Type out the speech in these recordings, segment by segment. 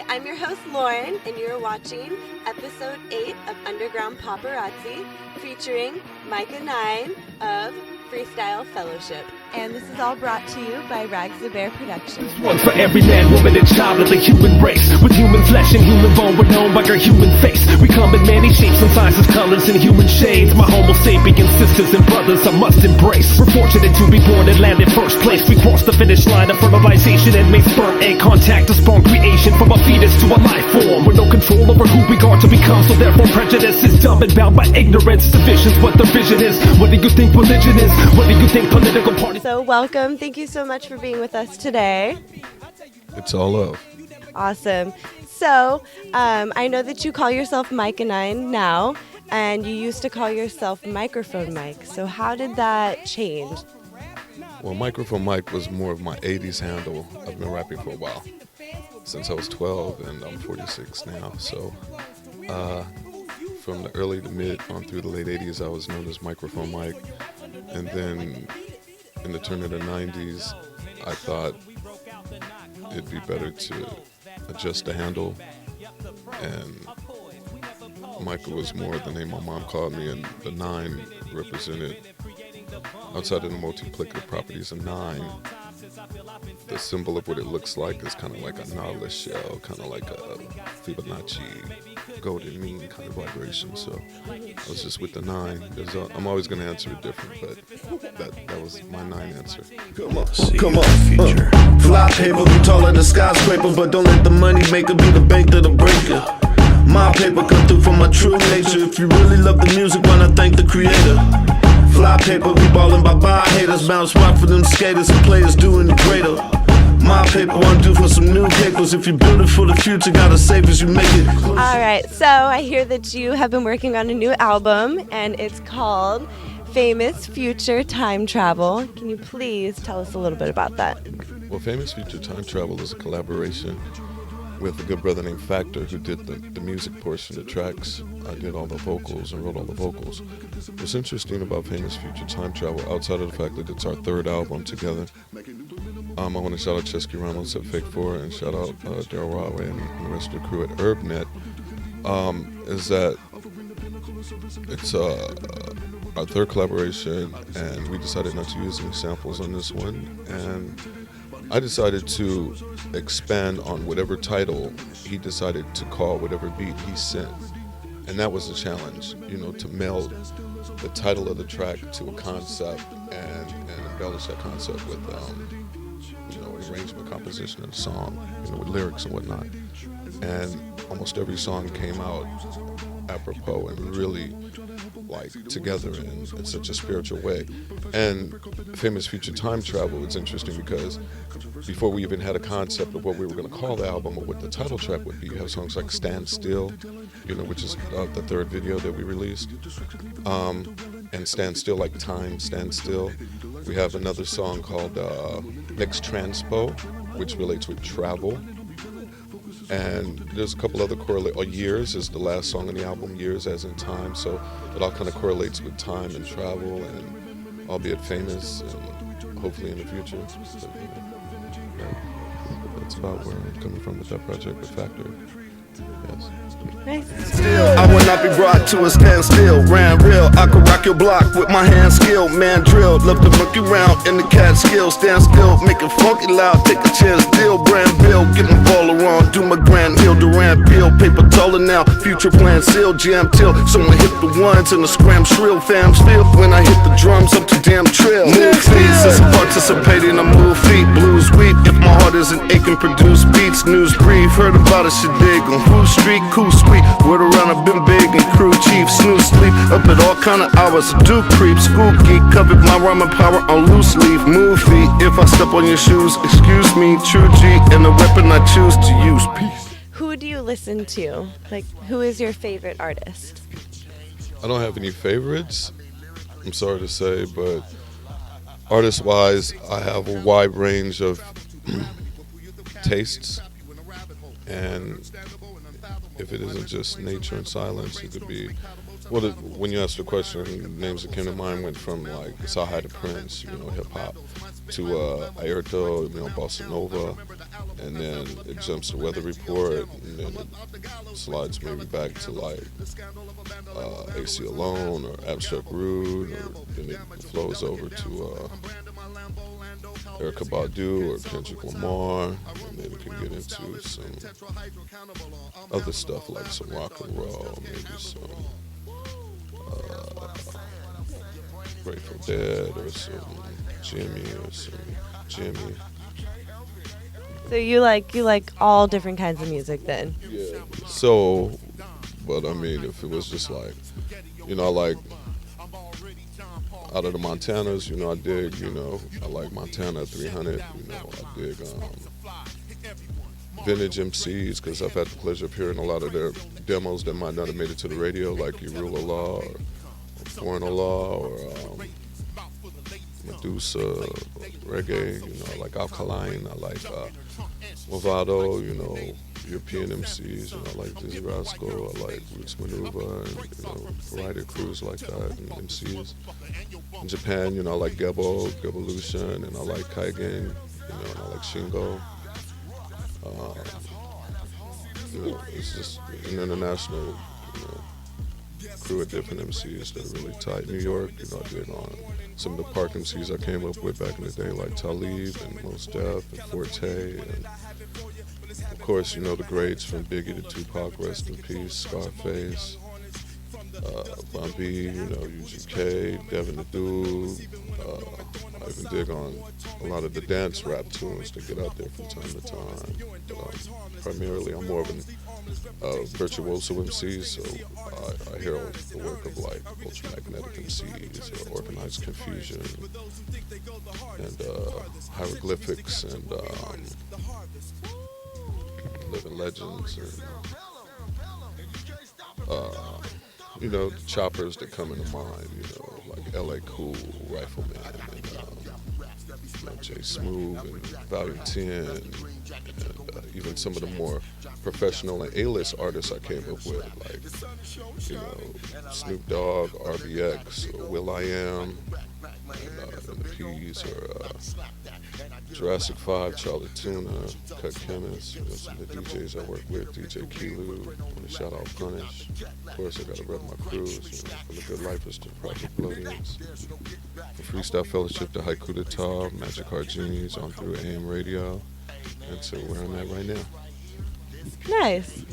I'm your host Lauren, and you're watching episode 8 of Underground Paparazzi, featuring Myka 9 of Freestyle Fellowship. And this is all brought to you by Rags the Bear Productions. One for every man, woman, and child of the human race. With human flesh and human bone, we're known by our human face. We come in many shapes and sizes, colors, and human shades. My homo sapien sisters and brothers I must embrace. We're fortunate to be born and land in first place. We cross the finish line of fertilization and make sperm egg contact to spawn creation from a fetus to a life form. With no control over who we are to become, so therefore prejudice is dumb and bound by ignorance. Division's what the vision is. What do you think religion is? What do you think political parties? So welcome. Thank you so much for being with us today. It's all love. Awesome. So I know that you call yourself Myka 9 now, and you used to call yourself Microphone Mike. So how did that change? Well, Microphone Mike was more of my 80s handle. I've been rapping for a while, since I was 12, and I'm 46 now. So from the early to mid on through the late 80s, I was known as Microphone Mike. And then in the turn of the 90s, I thought it'd be better to adjust the handle, and Myka was more the name my mom called me, and the 9 represented, outside of the multiplicative properties of 9, the symbol of what it looks like is kind of like a nautilus shell, kind of like a Fibonacci golden mean kind of vibration. So I was just with the 9. I'm always going to answer it different, but that was my 9 answer. Come on. Fly paper be taller than skyscraper, but don't let the money maker be the bank to the breaker. My paper come through from my true nature. If you really love the music, why not thank the creator? Fly paper be ballin' by haters, bounce rock for them skaters and players doing the greater. My paper won't do for some new papers. If you build it for the future, gotta save as you make it. All right, so I hear that you have been working on a new album, and it's called Famous Future Time Travel. Can you please tell us a little bit about that? Well, Famous Future Time Travel is a collaboration with a good brother named Factor, who did the music portion of the tracks. I did all the vocals and wrote all the vocals. What's interesting about Famous Future Time Travel, outside of the fact that it's our 3rd album together, I want to shout out Chesky Ramos at Fake 4 and shout out Daryl Rahway and the rest of the crew at HerbNet, is that it's our 3rd collaboration, and we decided not to use any samples on this one, and I decided to expand on whatever title he decided to call whatever beat he sent. And that was the challenge, to meld the title of the track to a concept and embellish that concept with, arrangement, composition of the song, with lyrics and whatnot. And almost every song came out apropos and really together in such a spiritual way. And Famous Future Time Travel is interesting because before we even had a concept of what we were going to call the album or what the title track would be, you have songs like Stand Still, which is the 3rd video that we released, and Stand Still, like time, stand still. We have another song called Mixed Transpo, which relates with travel. And there's a couple other Years is the last song on the album, Years as in time, so it all kind of correlates with time and travel, and albeit famous, and hopefully in the future. So, that's about where I'm coming from with that project with Factor. Yes. Nice. I will not be brought to a standstill. Ran real, I could rock your block with my hand skill. Man drilled, love to monkey round in the cat skill. Stand still, make it funky loud, take a chance, deal. Brand bill, get my baller on, do my grand hill. Durant peel, paper taller now, future plan seal. Jam till, someone hit the ones and the scram shrill. Fams feel when I hit the drums up to damn trill. Move feet, since I'm participating, I move feet. Blues weep, if my heart isn't aching, produce beats. News brief, heard about it, shit dig on Who Street, cool sweet. Word around, I've been big and crew chief. Snooze sleep up at all kind of hours. Do creep, school geek, covered my rhyming power on loose leaf. Move feet, if I step on your shoes, excuse me. True G and the weapon I choose to use. Peace. Who do you listen to? Who is your favorite artist? I don't have any favorites, I'm sorry to say, but artist-wise, I have a wide range of tastes, and if it isn't just nature and silence, it could be Well, when you asked the question, names that came to mind went from like Sahai to Prince, hip hop, to Ayrton, bossa nova, and then it jumps to Weather Report, and then it slides maybe back to like AC Alone or Abstract Rude, or then it flows over to Erykah Badu or Kendrick Lamar, and then it can get into some other stuff like some rock and roll, maybe some Grateful Dead or some Jimmy. So you like all different kinds of music then? Yeah. So, but I mean, if it was just like, I like out of the Montanas, I dig, I like Montana 300, I dig vintage MCs, because I've had the pleasure of hearing a lot of their demos that might not have made it to the radio, like Rule of Law or Foreign Law or Medusa, reggae, I like Alkaline, I like Movado, European MCs, I like Dizzy Rascal, I like Roots Manuva, and, variety of crews like that, and MCs. In Japan, I like Gebo, Gevolution, and I like Kaigen, and I like Shingo. It's just an international, crew of different MCs that are really tight. New York, I did on some of the Park MCs I came up with back in the day, like Talib and Mos Def and Forte, and of course, the greats from Biggie to Tupac, rest in peace, Scarface, Bun B, UGK, Devin the Dude. I even dig on a lot of the dance rap tunes that get out there from time to time. Primarily, I'm more of an virtuoso MC, so I hear the work of like Ultramagnetic MCs or Organized Confusion and Hieroglyphics and Living Legends and the choppers that come into mind, like LA Cool, Rifleman, and Jay Smooth, and Value 10, and even some of the more professional and A-list artists I came up with, like, Snoop Dogg, RBX, or Will.i.am, and the P's, or Jurassic 5, Charlie Tuna, Cut Chemist, some of the DJs I work with, DJ Kilu, I want to shout out Punish. Of course, I got to rep my crews, from the Good Lifers to Project Bloodians, from Freestyle Fellowship to Haiku to Top, Magic Heart Genies, on through AM Radio, and to where I'm at right now. Nice.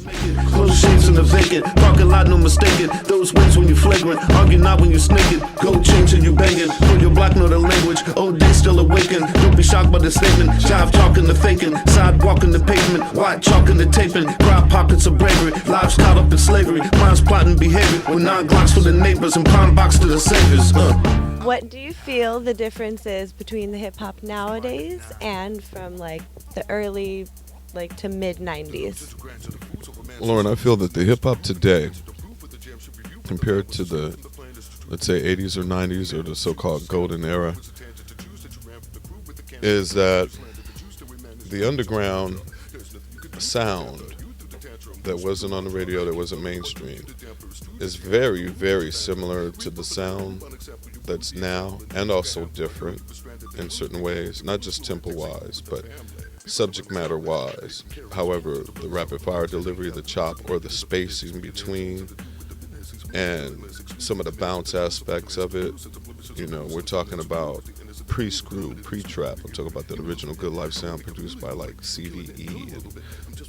Close shades in the vacant, parking lot, no mistaken. Those wins when you flagrant, argue not when you sneaking. Gold chain till you banging, for your block know the language. Old days still awaken, don't be shocked by the statement. Jive talking the faking, sidewalking the pavement, white chalking the taping. Crowd pockets of bravery, lives caught up in slavery. Minds plotting behavior, with 9 Glocks for the neighbors and pound box to the saviors. What do you feel the difference is between the hip hop nowadays and from like the early to mid 90s? Lauren, I feel that the hip hop today, compared to the, let's say, 80s or 90s or the so-called golden era, is that the underground sound that wasn't on the radio, that wasn't mainstream, is very, very similar to the sound that's now, and also different in certain ways, not just tempo-wise, but subject matter wise. However, the rapid fire delivery, the chop, or the space in between, and some of the bounce aspects of it, we're talking about pre-screw, pre-trap. I'm talking about that original Good Life sound produced by like CVE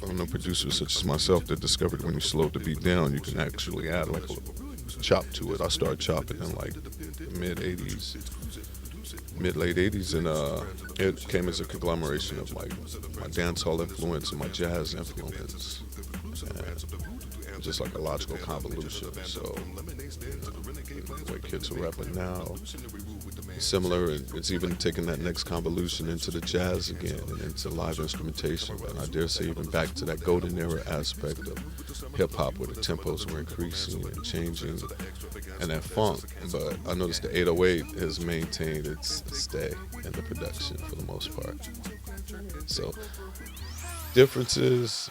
and producers such as myself that discovered when you slowed the beat down, you can actually add like a chop to it. I started chopping in like the mid-late 80s, and it came as a conglomeration of like my dancehall influence and my jazz influence, and just like a logical convolution. So the way kids are rapping now, similar, and it's even taking that next convolution into the jazz again and into live instrumentation, and I dare say even back to that golden era aspect of hip-hop where the tempos were increasing and changing, and that funk. But I noticed the 808 has maintained its stay in the production for the most part. So differences,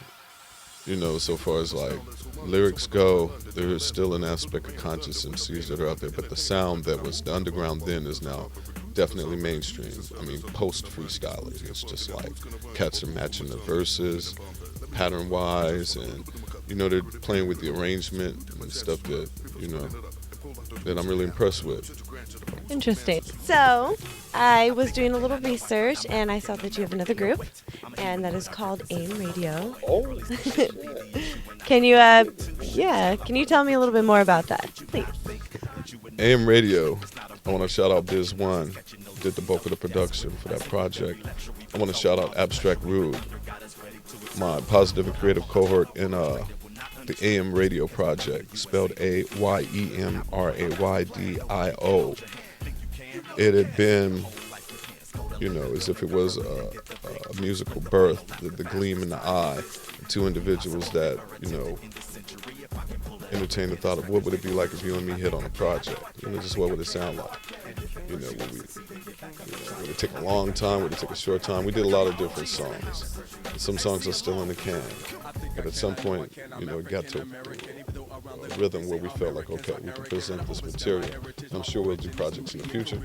So far as like lyrics go, there's still an aspect of conscious MCs that are out there, but the sound that was the underground then is now definitely mainstream. I mean, post freestyling, it's just like cats are matching the verses, pattern wise, and they're playing with the arrangement and stuff that that I'm really impressed with. Interesting. So, I was doing a little research and I saw that you have another group, and that is called AIM Radio. Oh, Can you tell me a little bit more about that, please? AM Radio. I want to shout out Biz One, did the bulk of the production for that project. I want to shout out Abstract Rude, my positive and creative cohort in the AM Radio project, spelled AYEMRAYDIO. It had been, as if it was a musical birth, the gleam in the eye, two individuals that, entertained the thought of what would it be like if you and me hit on a project? Just what would it sound like? Would it take a long time? Would it take a short time? We did a lot of different songs. Some songs are still in the can. But at some point, it got to a rhythm where we felt like, okay, we can present this material. I'm sure we'll do projects in the future.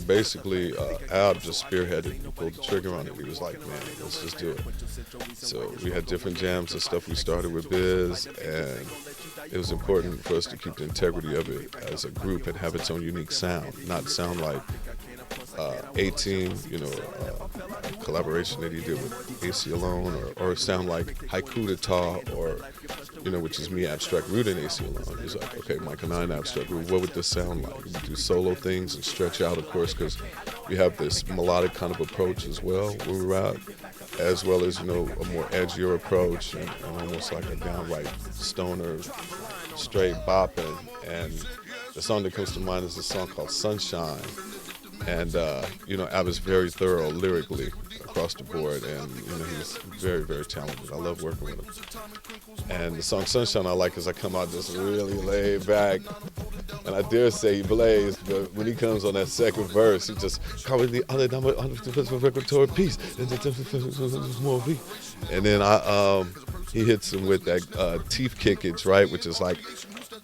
Basically, Ab just spearheaded and pulled the trigger on it. He was like, man, let's just do it. So we had different jams and stuff we started with Biz, and it was important for us to keep the integrity of it as a group and have its own unique sound, not sound like A-Team, a collaboration that he did with AC Alone, or sound like Haiku D'Etat, or which is me, Abstract Rude, and AC Alone. He's like, okay, Myka 9, Abstract Rude, what would this sound like? We do solo things and stretch out, of course, because we have this melodic kind of approach as well when we rap, as well as, a more edgier approach and almost like a downright stoner, straight bopping. And the song that comes to mind is a song called Sunshine. And, Ab is very thorough lyrically across the board, and, he's very, very talented. I love working with him. And the song Sunshine I like because I come out just really laid back, and I dare say he blazed, but when he comes on that second verse, he just call it the other number regulatory piece. And then he hits him with that teeth kickage, right, which is like,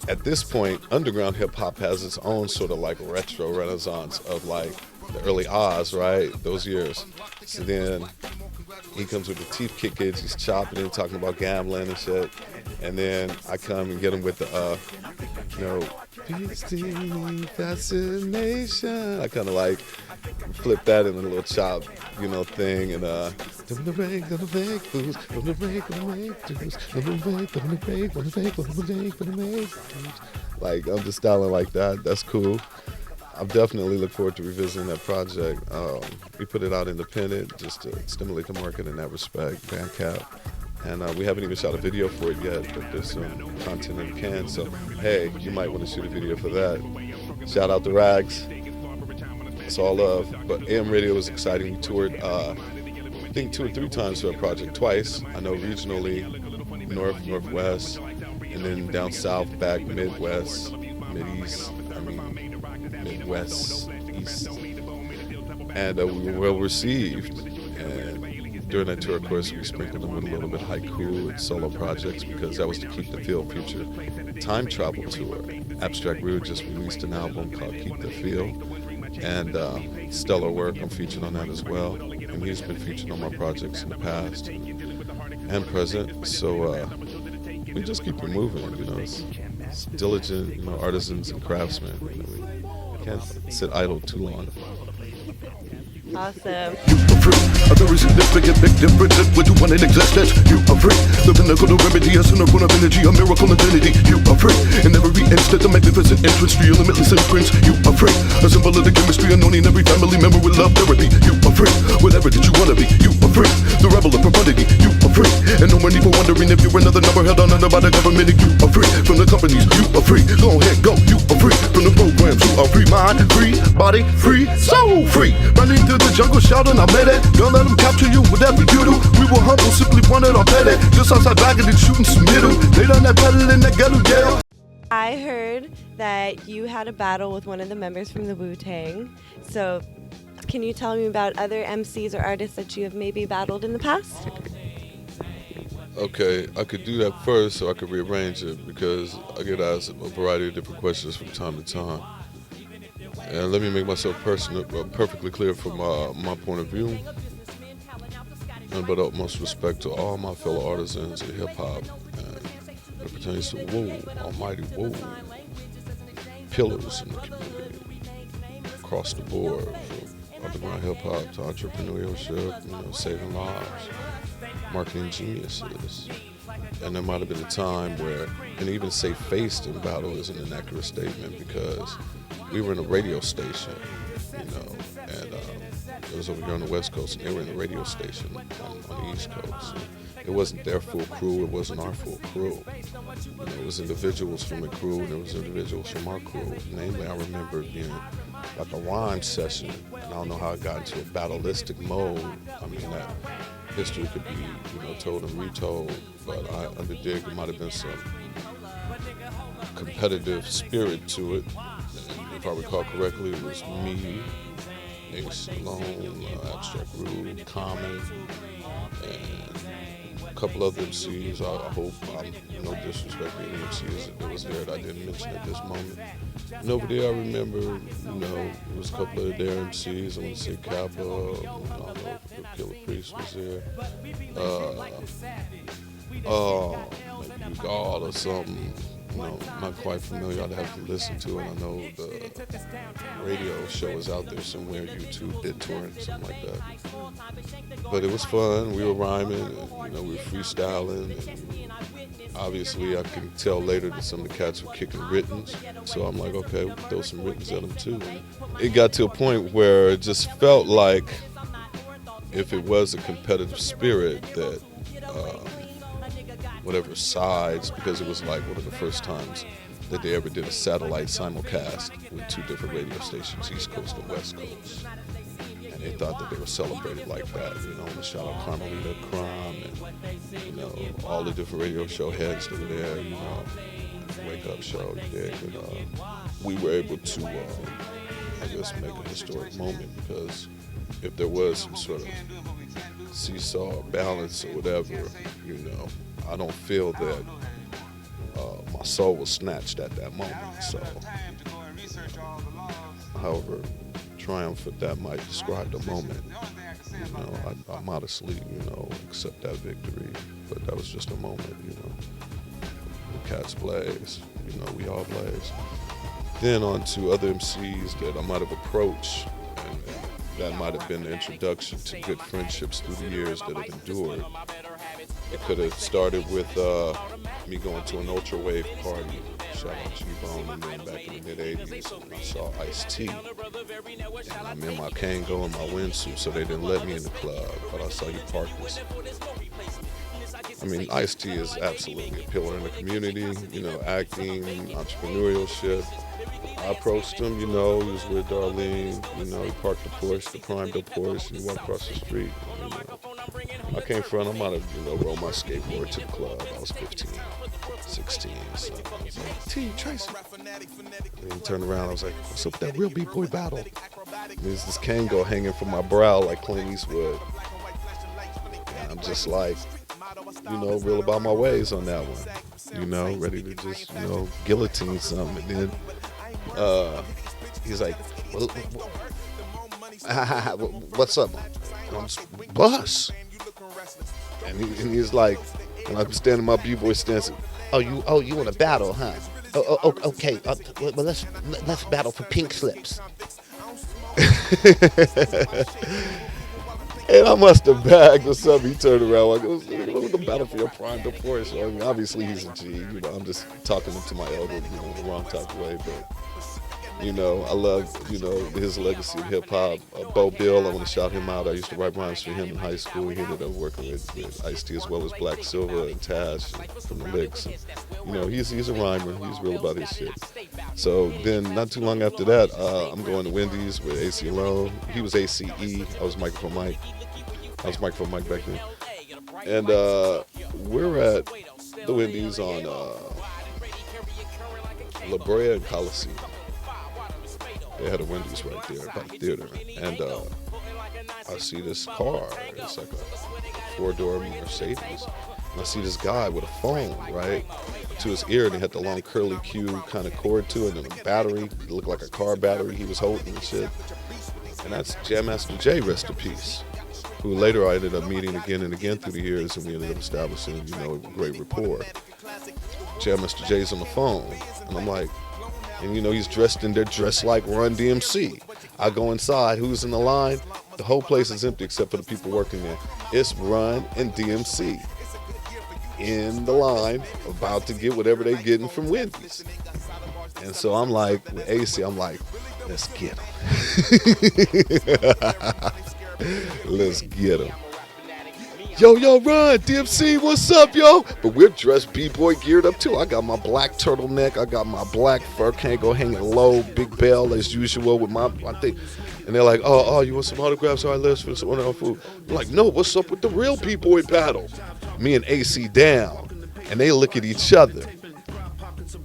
at this point, underground hip-hop has its own sort of like retro renaissance of like the early Oz, right? Those years. So then he comes with the teeth kickage, he's chopping and talking about gambling and shit. And then I come and get him with the, PhD fascination. I kind of like flip that in a little chop, thing. And, like, I'm just styling like that. That's cool. I definitely look forward to revisiting that project. We put it out independent just to stimulate the market in that respect, Bandcamp. And we haven't even shot a video for it yet, but there's some content in the can. So, hey, you might want to shoot a video for that. Shout out to Rags. It's all love. But AM Radio was exciting. We toured, I think 2 or 3 times for a project, twice. I know regionally, north, northwest, and then down south, back, midwest, mideast, midwest, east. And we were well received. And during that tour, of course, we sprinkled them with a little bit of haiku and solo projects because that was to keep the feel. Future time travel tour. Abstract Rude just released an album called Keep the Feel, and stellar work. I'm featured on that as well, and he's been featured on my projects in the past and present. So we just keep it moving. It's diligent, artisans and craftsmen. We can't sit idle too long. Awesome. You are free, a very significant big difference in what you want in existence. You are free, the pinnacle of remedy, a symbol of energy, a miracle infinity. You are free, in every instant, a magnificent entrance to your limitless imprints. You are free, a symbol of the chemistry unknown in every family member with love therapy. You are free, whatever that you want to be. You are free, the rebel of profundity. You are free, and no more need for wondering if you're another number held on under by the government. You are free, from the companies. You are free, go ahead, go. You are free, from the programs. You are free mind, free body, free soul, free. Running through the jungle shouting, I made it. Don't let them capture you with every doodle. We were humble, simply wanted our petty. Just outside bagging and shooting some middle. They done that pedal in that ghetto, yeah. I heard that you had a battle with one of the members from the Wu-Tang. So can you tell me about other MCs or artists that you have maybe battled in the past? Okay, I could do that first so I could rearrange it because I get asked a variety of different questions from time to time. And let me make myself perfectly clear from my point of view. And but utmost respect to all my fellow artisans in hip hop and it pertains to almighty pillars in the community across the board, from underground hip hop to entrepreneurship, saving lives, marketing geniuses. And there might have been a time where, and even say faced in battle isn't an accurate statement because we were in a radio station, and it was over here on the West Coast, and they were in a radio station on the East Coast. And it wasn't their full crew, it wasn't our full crew. It was individuals from the crew, and it was individuals from our crew. Namely, I remember it being like a rhyme session, and I don't know how it got into a battleistic mode. I mean, that history could be, told and retold, but I underdig there might have been some competitive spirit to it. And if I recall correctly, it was me, Ace Alone, Abstract Rude, Common, and a couple other MCs. I hope I'm no disrespect to any MCs that was there that I didn't mention at this moment. And over there, I remember, it was a couple of their MCs. I want to say Kappa, I don't know if Killer Priest was there. Maybe God or something. Not quite familiar. I'd have to listen to it. I know the radio show is out there somewhere. YouTube, BitTorrent, something like that. But it was fun. We were rhyming, and we were freestyling. And obviously, I can tell later that some of the cats were kicking writtens. So I'm like, okay, we'll throw some writtens at them too. And it got to a point where it just felt like if it was a competitive spirit that whatever sides, because it was like one of the first times that they ever did a satellite simulcast with two different radio stations, East Coast and West Coast. And they thought that they were celebrated like that, and shout out Carmelita Crumb and, all the different radio show heads that were there, Wake Up Show, we were able to, I guess, make a historic moment because if there was some sort of seesaw or balance or whatever, I don't feel that my soul was snatched at that moment. So, however triumphant that might describe the moment, I modestly, accept that victory. But that was just a moment, The cats blaze, we all blaze. Then on to other MCs that I might have approached, and that might have been the introduction to good friendships through the years that have endured. It could have started with me going to an ultra wave party. Shout out G-Bone, and then back in the mid-'80s, I saw Ice-T. And I'm in my Kango and my windsuit, so they didn't let me in the club, but I saw you park this. I mean, Ice-T is absolutely a pillar in the community, acting, entrepreneurship. I approached him, he was with Darlene, he parked the Porsche, the Prime the Porsche, and he walked across the street. I came front, I might have, rode my skateboard to the club. I was 15, 16, so I was like, T, Tracy. And he turned around, I was like, what's up with that real B-boy battle? And there's this Kango hanging from my brow like Clint Eastwood. And I'm just like, real about my ways on that one. Ready to just, guillotine something. And then he's like, what's up? Bus. And he's like, and I'm standing my B-boy stance. Oh, you want to battle, huh? Oh, okay. Well, let's battle for pink slips. And I must have bagged or something. He turned around like, "What's the battle for your prime divorce?" I mean, obviously he's a G. I'm just talking to my elder, in the wrong type of way, but. I love, his legacy of hip-hop. Bo Bill, I want to shout him out. I used to write rhymes for him in high school. He ended up working with Ice-T as well as Black Silver and Tash from the Licks. And, he's a rhymer. He's real about his shit. So then not too long after that, I'm going to Wendy's with AC Alone. He was ACE. I was Microphone Mike. I was Microphone Mike back then. And we're at the Wendy's on La Brea and Coliseum. They had a Wendy's right there by the theater. And I see this car. It's like a 4-door Mercedes. And I see this guy with a phone, right, to his ear, and he had the long curly Q kind of cord to it, and a battery. It looked like a car battery he was holding and shit. And that's Jam Master Jay, rest in peace, who later I ended up meeting again and again through the years, and we ended up establishing, a great rapport. Jam Master Jay's on the phone, and I'm like, and he's they're dressed like Run DMC. I go inside, who's in the line? The whole place is empty except for the people working there. It's Run and DMC in the line, about to get whatever they're getting from Wendy's. And so I'm like, with AC, I'm like, let's get them. Let's get them. Yo, Run, DMC, what's up, yo? But we're dressed B-boy geared up too. I got my black turtleneck, I got my black fur Kango hanging low, big bell as usual with my thing. And they're like, oh, you want some autographs? All right, let's for some food. I'm like, no, what's up with the real B-boy battle? Me and AC down, and they look at each other.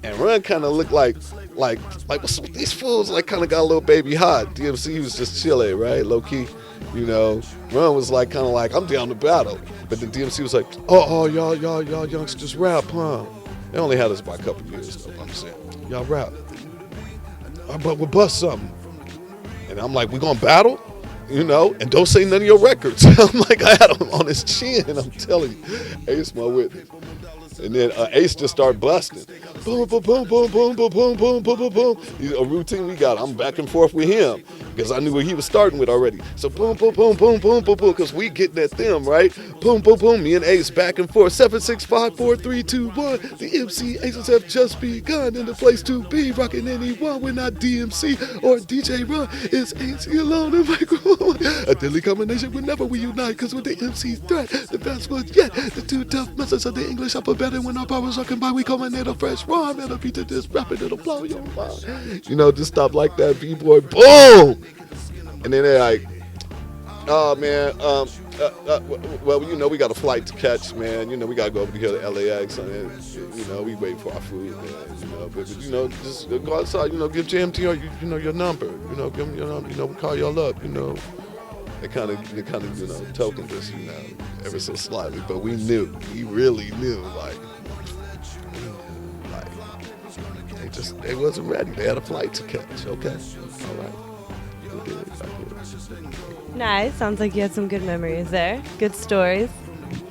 And Run kind of looked like what's up with these fools? Like kind of got a little baby hot. DMC was just chilling, right, low key. Run was like kind of like, I'm down to battle. But then DMC was like, oh, y'all youngsters rap, huh? They only had us by a couple years, though, I'm saying. Y'all rap. But we'll bust something. And I'm like, we gonna battle? And don't say none of your records. I'm like, I had him on his chin, I'm telling you. Ace my witness. And then Ace just started busting. Boom, boom, boom, boom, boom, boom, boom, boom, boom, boom, boom. A routine we got. I'm back and forth with him because I knew what he was starting with already. So boom, boom, boom, boom, boom, boom, boom, because we getting at them, right? Boom, boom, boom. Me and Ace back and forth. 7, 6, 5, 4, 3, 2, 1. The MC Aces have just begun in the place to be. Rocking anyone. We're not DMC or DJ Run. It's AC alone and microphone. A deadly combination whenever we unite. Because with the MC threat, the best was yet. The two tough methods of the English alphabet. And when our powers are combined, we culminate a fresh rhyme. And a beat to this rapid, it'll blow your mind. Just stop like that, B-boy. Boom! And then they're like, oh, man, well, we got a flight to catch, man. We got to go over here to LAX. And, we wait for our food, man. But just go outside, give JMT your number. Give them your number. We call y'all up, They kind of, tokened us, ever so slightly. But we really knew, they wasn't ready. They had a flight to catch, okay? All right. Nice. Sounds like you had some good memories there. Good stories.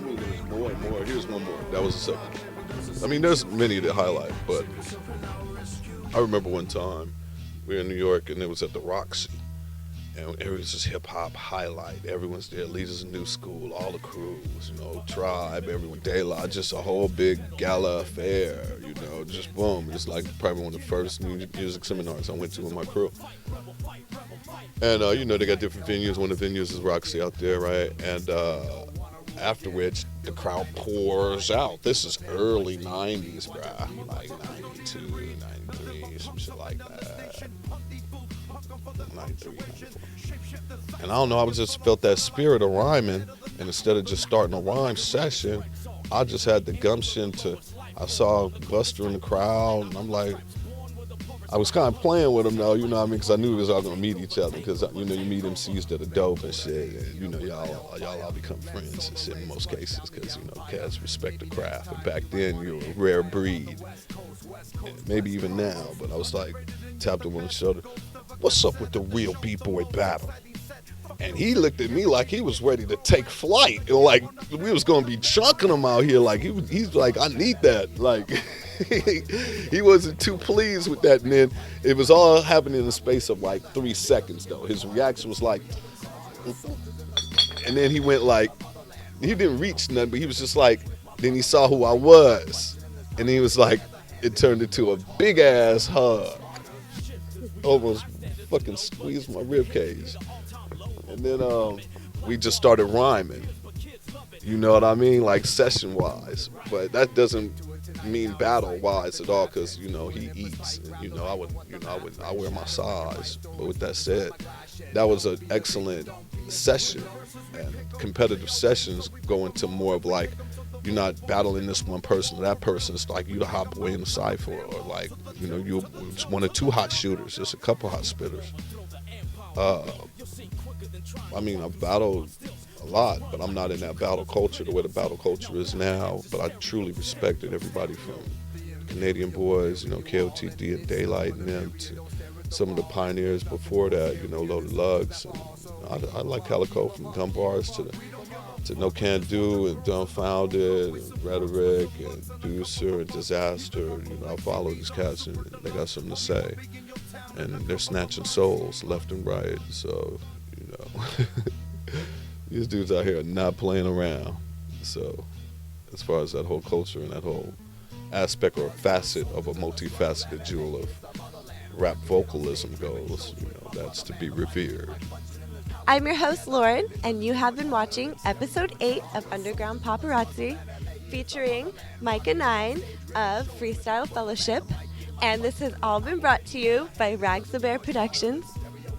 There's more and more. Here's one more. That was the second. There's many to highlight, but I remember one time we were in New York and it was at the Roxy. And it was just hip-hop highlight. Everyone's there, Leaders of New School, all the crews, Tribe, everyone, De La, just a whole big gala affair, just boom. It's like probably one of the first music seminars I went to with my crew. And, they got different venues. One of the venues is Roxy out there, right? And after which, the crowd pours out. This is early 90s, bruh. Like 92, 93, some shit like that. 93, 94. And I don't know, I just felt that spirit of rhyming, and instead of just starting a rhyme session, I just had the gumption I saw Buster in the crowd, and I'm like, I was kind of playing with him though, because I knew we was all gonna meet each other, because you meet MCs that are dope and shit, and y'all all become friends and shit in most cases, because cats respect the craft, and back then you were a rare breed, and maybe even now, but I was like, tapped him on the shoulder, what's up with the real B-boy battle? And he looked at me like he was ready to take flight. And like we was gonna be chunking him out here. Like he's like, I need that. Like he wasn't too pleased with that. And then it was all happening in the space of like 3 seconds though. His reaction was like, and then he went like, he didn't reach nothing, but he was just like, then he saw who I was. And he was like, it turned into a big ass hug. Almost fucking squeezed my rib cage. And then we just started rhyming. You know what I mean? Like session wise. But that doesn't mean battle wise at all, because he eats. And, I wear my size. But with that said, that was an excellent session. And competitive sessions go into more of like, you're not battling this one person or that person. It's like you to hop away in the cypher, or like, you're one or two hot shooters. There's a couple hot spitters. I've battled a lot, but I'm not in that battle culture the way the battle culture is now. But I truly respected everybody from Canadian boys, you know, KOTD and Daylight and them, to some of the pioneers before that, you know, Loaded Lugs. And I like Calico, from Gun Bars to No Can Do and Dumbfounded and Rhetoric and Deucer and Disaster. You know, I follow these cats and they got something to say. And they're snatching souls left and right. So, you know, these dudes out here are not playing around. So, as far as that whole culture and that whole aspect or facet of a multifaceted jewel of rap vocalism goes, you know, that's to be revered. I'm your host, Lauren, and you have been watching episode 8 of Underground Paparazzi, featuring Myka 9 of Freestyle Fellowship. And this has all been brought to you by Rags the Bear Productions.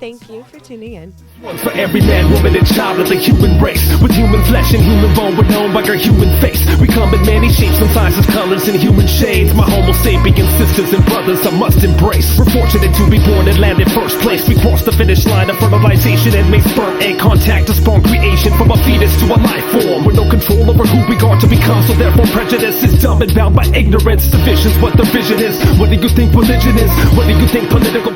Thank you for tuning in. One for every man, woman, and child of the human race. With human flesh and human bone, we're known by our human face. We come in many shapes and sizes, colors, and human shades. My homo sapien sisters and brothers I must embrace. We're fortunate to be born and land in first place. We cross the finish line of fertilization and make sperm and contact to spawn creation from a fetus to a life form. With no control over who we are to become, so therefore prejudice is dumb and bound by ignorance. Division's what the vision is. What do you think religion is? What do you think political